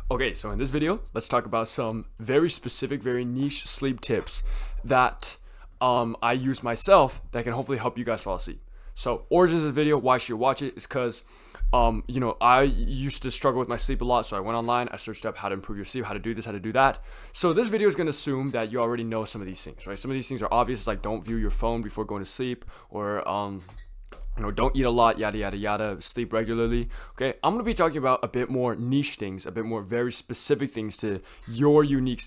Okay, so in this video, let's talk about some very specific, very niche sleep tips that I use myself that can hopefully help you guys fall asleep. So, origins of the video, why should you watch it, is because, I used to struggle with my sleep a lot, so I went online, I searched up how to improve your sleep, how to do this, how to do that. So this video is going to assume that you already know some of these things, right? Some of these things are obvious, like don't view your phone before going to sleep, or don't eat a lot, yada yada yada, sleep regularly. Okay, I'm gonna be talking about a bit more niche things, a bit more very specific things to your unique,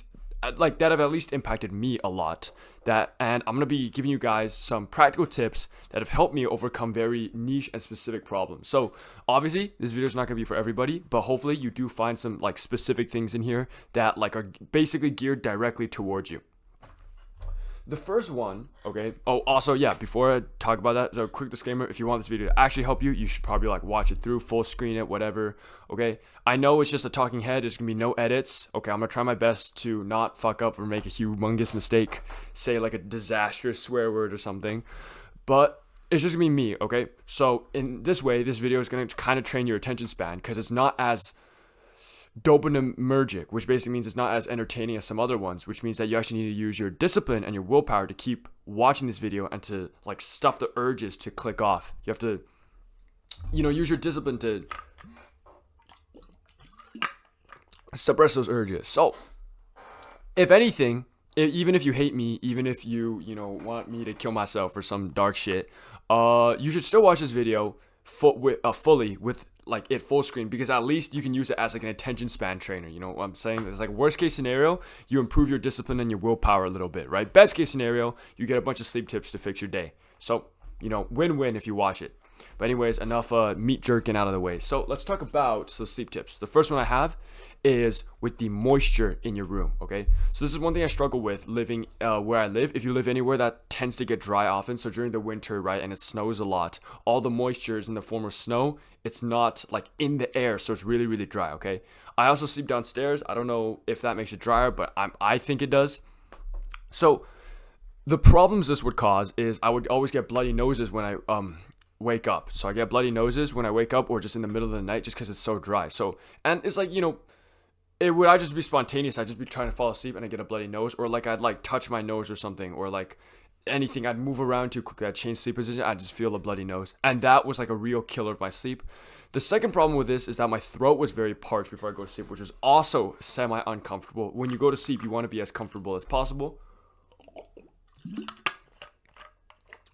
like that have at least impacted me a lot. And I'm gonna be giving you guys some practical tips that have helped me overcome very niche and specific problems. So obviously, this video is not gonna be for everybody, but hopefully you do find some like specific things in here that like are basically geared directly towards you. The first one, okay. Oh, also, yeah, before I talk about that, so a quick disclaimer: if you want this video to actually help you, you should probably like watch it through, full screen it, whatever. Okay. I know it's just a talking head. There's gonna be no edits. Okay, I'm gonna try my best to not fuck up or make a humongous mistake, say like a disastrous swear word or something. But it's just gonna be me, okay? So in this way, this video is gonna kind of train your attention span because it's not as dopaminergic, which basically means it's not as entertaining as some other ones, which means that you actually need to use your discipline and your willpower to keep watching this video and to like stuff the urges to click off. You have to, use your discipline to suppress those urges. So, if anything, even if you hate me, even if you, want me to kill myself or some dark shit, you should still watch this video fully with like it full screen, because at least you can use it as like an attention span trainer. You know what I'm saying? It's like worst case scenario, you improve your discipline and your willpower a little bit, right? Best case scenario, you get a bunch of sleep tips to fix your day. So, win-win if you watch it. But anyways, enough meat jerking out of the way. So let's talk about the sleep tips. The first one I have is with the moisture in your room, okay? So this is one thing I struggle with living where I live. If you live anywhere that tends to get dry often, so during the winter, right, and it snows a lot, all the moisture is in the form of snow. It's not like in the air, so it's really, really dry, okay? I also sleep downstairs. I don't know if that makes it drier, but I think it does. So the problems this would cause is I would always get bloody noses when I wake up. So I get bloody noses when I wake up or just in the middle of the night just because it's so dry. So, and it's like, I just be spontaneous. I'd just be trying to fall asleep and I get a bloody nose, or like I'd like touch my nose or something, or like anything. I'd move around too quickly. I'd change sleep position. I'd just feel a bloody nose. And that was like a real killer of my sleep. The second problem with this is that my throat was very parched before I go to sleep, which was also semi uncomfortable. When you go to sleep, you want to be as comfortable as possible.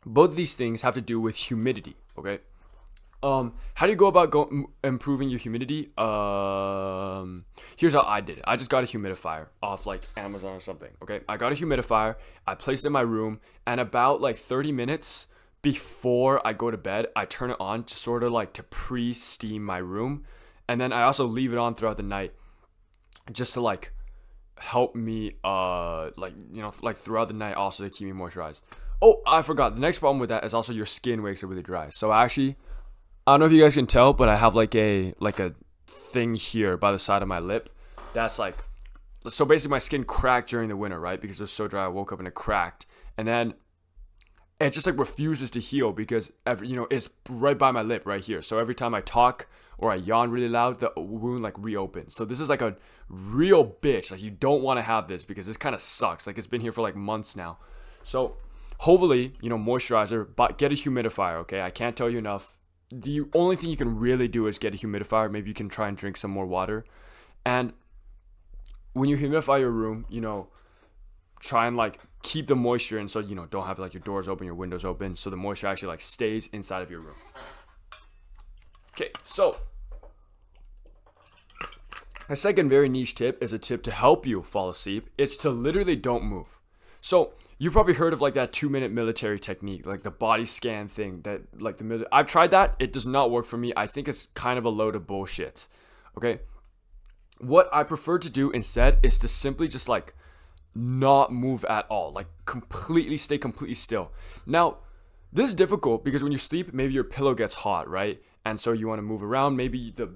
Both of these things have to do with humidity, okay? How do you go about improving your humidity? Here's how I did it. I just got a humidifier off like Amazon or something, okay? I got a humidifier, I placed it in my room, and about like 30 minutes before I go to bed, I turn it on to sort of like to pre-steam my room, and then I also leave it on throughout the night just to like help me like throughout the night also to keep me moisturized. Oh, I forgot. The next problem with that is also your skin wakes up really dry. So actually, I don't know if you guys can tell, but I have like a thing here by the side of my lip. That's like, so basically my skin cracked during the winter, right? Because it was so dry, I woke up and it cracked. And then it just like refuses to heal because it's right by my lip right here. So every time I talk or I yawn really loud, the wound like reopens. So this is like a real bitch. Like you don't want to have this because this kind of sucks. Like it's been here for like months now. So hopefully, moisturizer, but get a humidifier, okay? I can't tell you enough. The only thing you can really do is get a humidifier. Maybe you can try and drink some more water. And when you humidify your room, try and like keep the moisture in, so don't have like your doors open, your windows open, so the moisture actually like stays inside of your room. Okay, so a second very niche tip is a tip to help you fall asleep. It's to literally don't move. So you've probably heard of like that 2-minute military technique, like the body scan thing that like I've tried that. It does not work for me. I think it's kind of a load of bullshit. Okay. What I prefer to do instead is to simply just like not move at all, like stay completely still. Now, this is difficult because when you sleep, maybe your pillow gets hot, right? And so you want to move around. Maybe the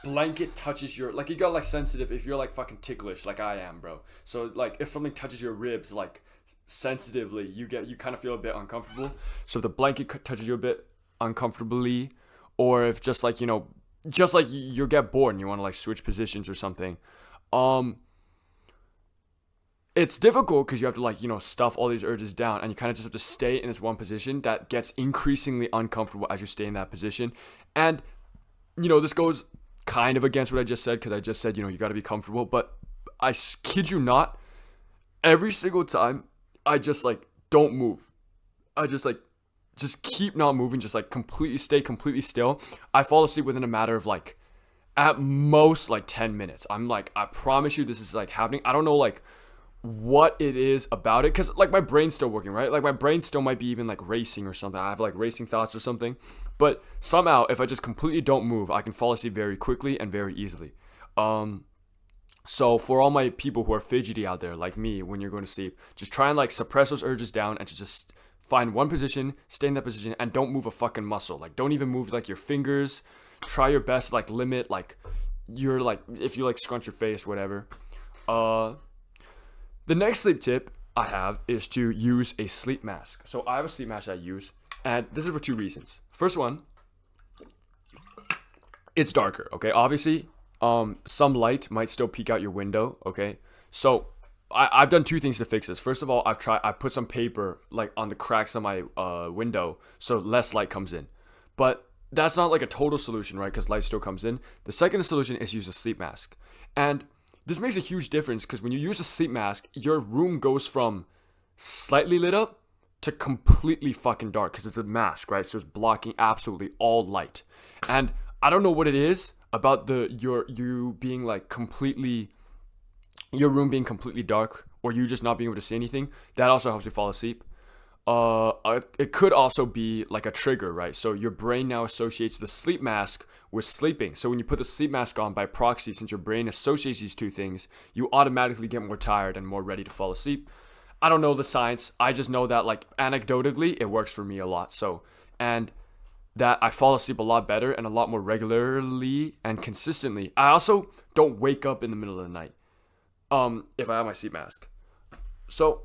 blanket touches your, like you got like sensitive if you're like fucking ticklish like I am, bro. So like if something touches your ribs like sensitively, you kind of feel a bit uncomfortable. So if the blanket touches you a bit uncomfortably, or if just like just like you'll get bored and you want to like switch positions or something. It's difficult because you have to like, stuff all these urges down, and you kind of just have to stay in this one position that gets increasingly uncomfortable as you stay in that position. And, this goes kind of against what I just said, because I just said, you got to be comfortable. But I kid you not, every single time I just like don't move. I just keep not moving, just like stay completely still. I fall asleep within a matter of like, at most like 10 minutes. I'm like, I promise you this is like happening. I don't know like what it is about it, because like my brain's still working, right? Like my brain still might be even like racing or something. I have like racing thoughts or something, but somehow if I just completely don't move, I can fall asleep very quickly and very easily. So for all my people who are fidgety out there like me, when you're going to sleep, just try and like suppress those urges down and to just find one position, stay in that position, and don't move a fucking muscle. Like don't even move like your fingers. Try your best to like limit like your like, if you like scrunch your face, whatever. The next sleep tip I have is to use a sleep mask. So I have a sleep mask I use, and this is for two reasons. First one, it's darker, okay? Obviously, some light might still peek out your window, okay? So I've done two things to fix this. First of all, I put some paper like on the cracks of my window so less light comes in. But that's not like a total solution, right? Because light still comes in. The second solution is use a sleep mask. And this makes a huge difference because when you use a sleep mask, your room goes from slightly lit up to completely fucking dark because it's a mask, right? So it's blocking absolutely all light. And I don't know what it is about your room being completely dark, or you just not being able to see anything. That also helps you fall asleep. It could also be like a trigger, right? So your brain now associates the sleep mask with sleeping. So when you put the sleep mask on by proxy, since your brain associates these two things, you automatically get more tired and more ready to fall asleep. I don't know the science. I just know that like anecdotally, it works for me a lot. So, and that I fall asleep a lot better and a lot more regularly and consistently. I also don't wake up in the middle of the night, if I have my sleep mask. So,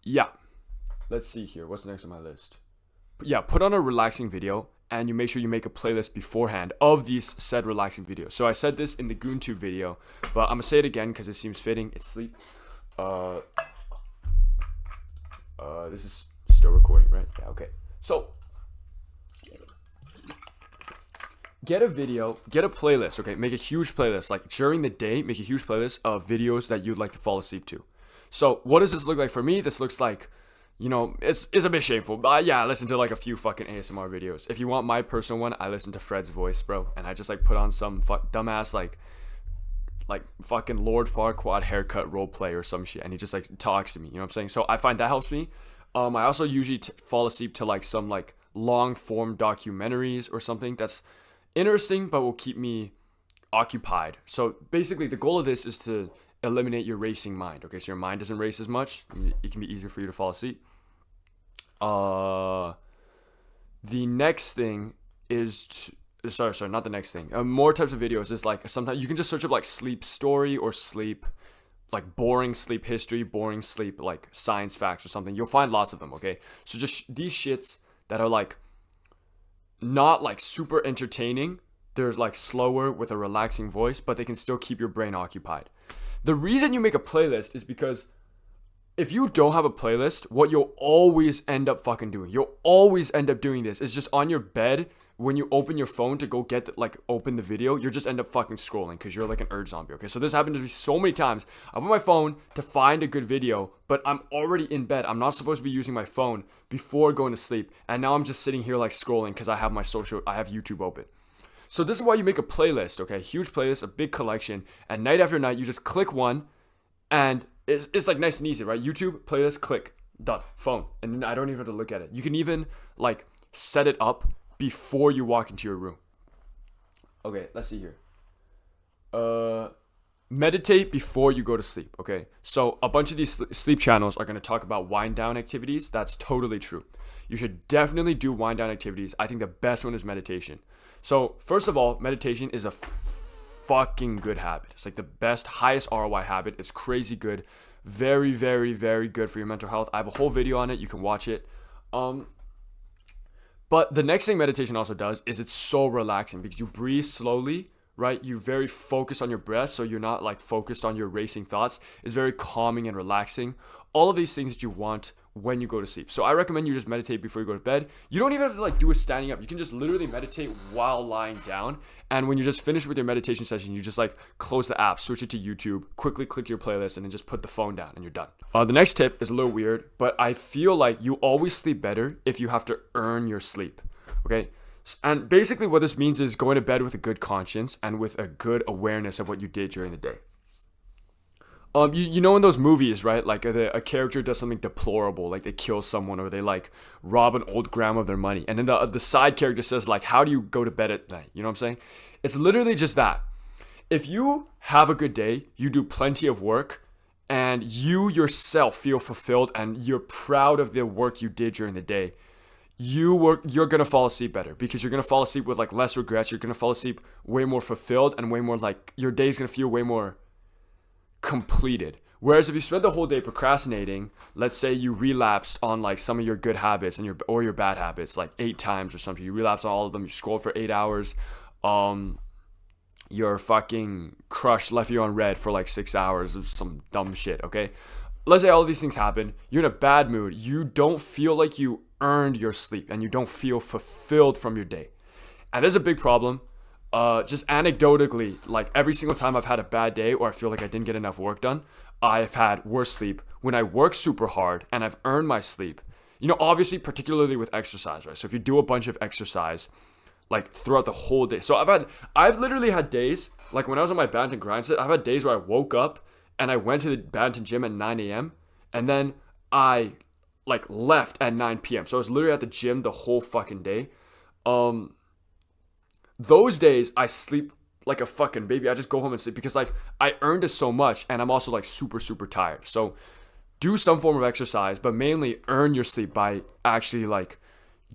yeah, let's see here. What's next on my list? Yeah, put on a relaxing video, and you make sure you make a playlist beforehand of these said relaxing videos. So I said this in the GoonTube video, but I'm gonna say it again because it seems fitting. It's sleep. This is still recording, right? Yeah, okay. So get a video, get a playlist, okay? Make a huge playlist. Like during the day, make a huge playlist of videos that you'd like to fall asleep to. So what does this look like for me? This looks like, it's a bit shameful. But yeah, I listen to like a few fucking ASMR videos. If you want my personal one, I listen to Fred's voice, bro. And I just like put on some dumbass like fucking Lord Farquaad haircut role play or some shit. And he just like talks to me, you know what I'm saying? So I find that helps me. I also usually fall asleep to like some like long form documentaries or something that's interesting but will keep me occupied. So basically the goal of this is to eliminate your racing mind. Okay, so your mind doesn't race as much. It can be easier for you to fall asleep. The next thing is not the next thing. More types of videos is like sometimes you can just search up like sleep story or sleep, like boring sleep history, boring sleep like science facts or something. You'll find lots of them. Okay, so just these shits that are like not like super entertaining. They're like slower with a relaxing voice, but they can still keep your brain occupied. The reason you make a playlist is because if you don't have a playlist, what you'll always end up fucking doing, you'll always end up doing this, is just on your bed, when you open your phone to go open the video, you just end up fucking scrolling because you're like an urge zombie, okay? So this happened to me so many times. I open my phone to find a good video, but I'm already in bed. I'm not supposed to be using my phone before going to sleep. And now I'm just sitting here like scrolling because I have YouTube open. So this is why you make a playlist, okay? Huge playlist, a big collection, and night after night, you just click one, and it's like nice and easy, right? YouTube, playlist, click, done, phone. And then I don't even have to look at it. You can even like set it up before you walk into your room. Okay, let's see here. Meditate before you go to sleep, okay? So a bunch of these sleep channels are gonna talk about wind down activities. That's totally true. You should definitely do wind down activities. I think the best one is meditation. So first of all, meditation is a fucking good habit. It's like the best, highest ROI habit. It's crazy good. Very, very, very good for your mental health. I have a whole video on it. You can watch it. But the next thing meditation also does is it's so relaxing because you breathe slowly, right? You very focus on your breath, so you're not like focused on your racing thoughts. It's very calming and relaxing. All of these things that you want when you go to sleep. So I recommend you just meditate before you go to bed. You don't even have to like do a standing up. You can just literally meditate while lying down. And when you're just finished with your meditation session, you just like close the app, switch it to YouTube, quickly click your playlist, and then just put the phone down and you're done. The next tip is a little weird, but I feel like you always sleep better if you have to earn your sleep. Okay. And basically what this means is going to bed with a good conscience and with a good awareness of what you did during the day. You know in those movies, right? Like a character does something deplorable, like they kill someone or they like rob an old grandma of their money. And then the side character says like, how do you go to bed at night? You know what I'm saying? It's literally just that. If you have a good day, you do plenty of work and you yourself feel fulfilled and you're proud of the work you did during the day, you're going to fall asleep better because you're going to fall asleep with like less regrets. You're going to fall asleep way more fulfilled and way more like your day's going to feel way more completed. Whereas if you spend the whole day procrastinating, let's say you relapsed on like some of your good habits and your bad habits like 8 times or something, you relapse on all of them, you scroll for 8 hours, your fucking crush left you on red for like 6 hours of some dumb shit, okay? Let's say all of these things happen, you're in a bad mood, you don't feel like you earned your sleep and you don't feel fulfilled from your day. And there's a big problem. Just anecdotally, like every single time I've had a bad day or I feel like I didn't get enough work done, I've had worse sleep when I work super hard and I've earned my sleep. You know, obviously, particularly with exercise, right? So if you do a bunch of exercise, like throughout the whole day. So I've literally had days, like when I was on my badminton grind set, I've had days where I woke up and I went to the badminton gym at 9 a.m. and then I like left at 9 p.m. So I was literally at the gym the whole fucking day. Those days I sleep like a fucking baby. I just go home and sleep because like I earned it so much and I'm also like super, super tired. So do some form of exercise, but mainly earn your sleep by actually like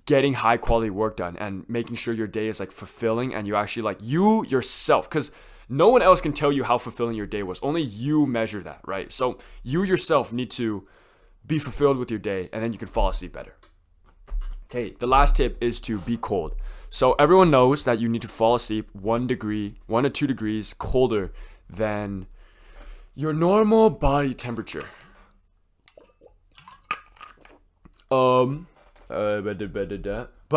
getting high quality work done and making sure your day is like fulfilling and you actually like you yourself, because no one else can tell you how fulfilling your day was. Only you measure that, right? So you yourself need to be fulfilled with your day and then you can fall asleep better. Okay, the last tip is to be cold. So everyone knows that you need to fall asleep 1 to 2 degrees colder than your normal body temperature. But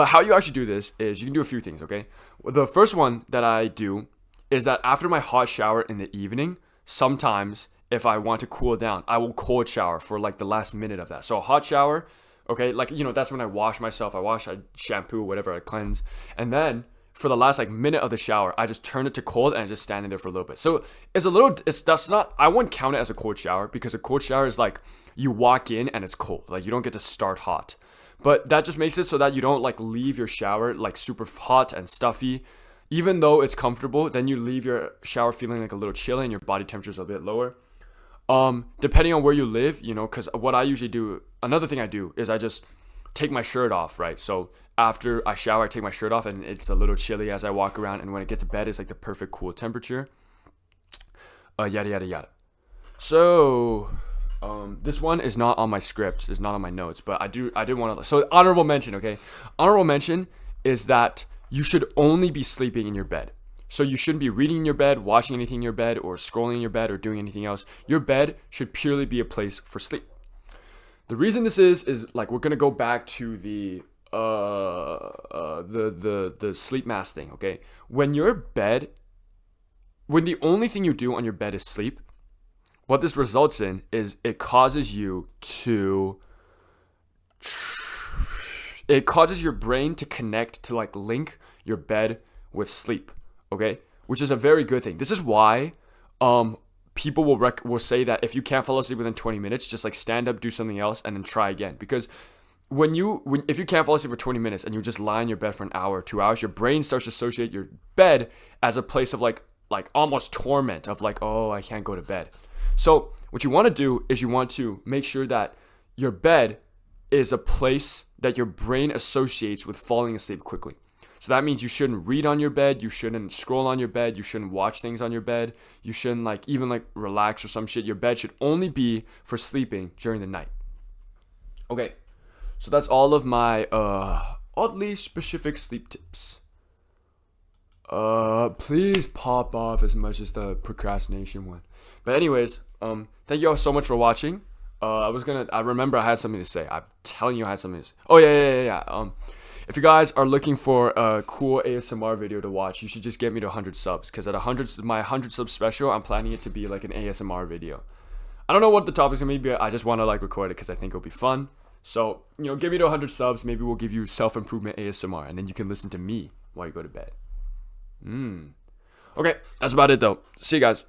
how you actually do this is you can do a few things, okay? The first one that I do is that after my hot shower in the evening, sometimes if I want to cool down, I will cold shower for like the last minute of that. So a hot shower, okay, like, you know, that's when I wash myself. I shampoo, whatever, I cleanse. And then for the last like minute of the shower, I just turn it to cold and I just stand in there for a little bit. So I wouldn't count it as a cold shower because a cold shower is like you walk in and it's cold. Like you don't get to start hot. But that just makes it so that you don't like leave your shower like super hot and stuffy. Even though it's comfortable, then you leave your shower feeling like a little chilly and your body temperature is a bit lower. Depending on where you live, you know, because what I usually do, another thing I do is I just take my shirt off, right? So after I shower, I take my shirt off and it's a little chilly as I walk around. And when I get to bed, it's like the perfect cool temperature. Yada, yada, yada. So, this one is not on my script. It's not on my notes, but I did want to, so honorable mention, okay? Honorable mention is that you should only be sleeping in your bed. So you shouldn't be reading in your bed, watching anything in your bed, or scrolling in your bed, or doing anything else. Your bed should purely be a place for sleep. The reason this is like we're gonna go back to the sleep mask thing. Okay, when the only thing you do on your bed is sleep, what this results in is it causes your brain to connect to like link your bed with sleep. Okay, which is a very good thing. This is why people will say that if you can't fall asleep within 20 minutes, just like stand up, do something else, and then try again. Because if you can't fall asleep for 20 minutes and you just lie in your bed for an hour or 2 hours, your brain starts to associate your bed as a place of like almost torment of like, oh, I can't go to bed. So what you want to do is you want to make sure that your bed is a place that your brain associates with falling asleep quickly. So that means you shouldn't read on your bed, you shouldn't scroll on your bed, you shouldn't watch things on your bed, you shouldn't like even like relax or some shit. Your bed should only be for sleeping during the night. Okay, so that's all of my oddly specific sleep tips. Please pop off as much as the procrastination one. But anyways, thank you all so much for watching. I remember I had something to say. I'm telling you I had something to say. Oh, yeah. If you guys are looking for a cool ASMR video to watch, you should just get me to 100 subs. Because at my 100 sub special, I'm planning it to be like an ASMR video. I don't know what the topic's gonna be, but I just want to like record it because I think it'll be fun. So, give me to 100 subs. Maybe we'll give you self-improvement ASMR. And then you can listen to me while you go to bed. Okay, that's about it though. See you guys.